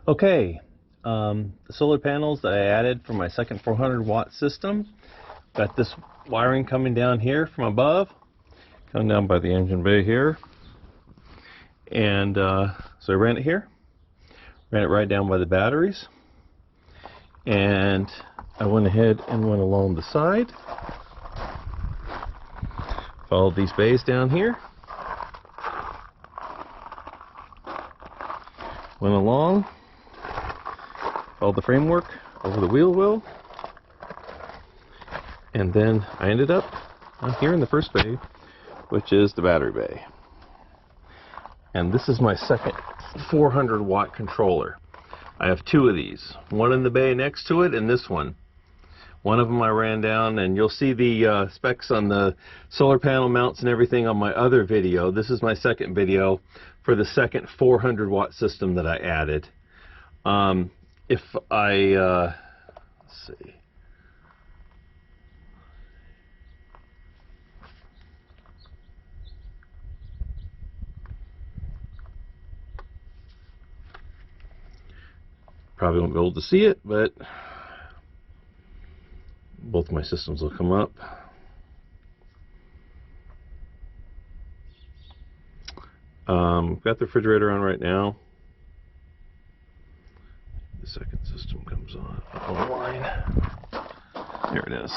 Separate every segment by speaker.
Speaker 1: Okay, the solar panels that I added for my second 400-watt system. Got this wiring coming down here from above, coming down by the engine bay here. And so I ran it here, ran it right down by the batteries. And I went ahead and went along the side. Followed these bays down here. Went along. Followed the framework over the wheel well. And then I ended up here in the first bay, which is the battery bay. And this is my second 400-watt controller. I have two of these, one in the bay next to it and this one. One of them I ran down, and you'll see the specs on the solar panel mounts and everything on my other video. This is my second video for the second 400-watt system that I added. If I, let's see. Probably won't be able to see it, but both my systems will come up. Got the refrigerator on right now. The second system comes online. There it is.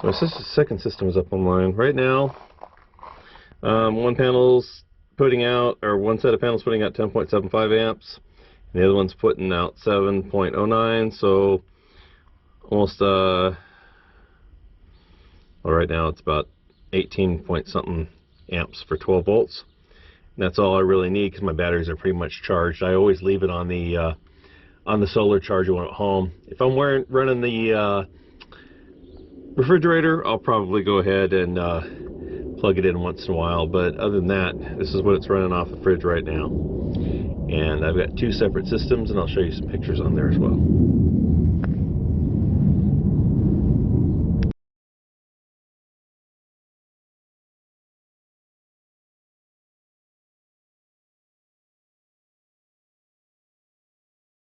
Speaker 1: So my second system is up online right now. One panel's putting out, or one set of panels putting out 10.75 amps. And the other one's putting out 7.09. So almost well, right now it's about 18 point something amps for 12 volts. And that's all I really need because my batteries are pretty much charged. I always leave it on the solar charger when I'm at home. If I'm running the refrigerator, I'll probably go ahead and plug it in once in a while. But other than that, this is what it's running off the fridge right now. And I've got two separate systems, and I'll show you some pictures on there as well.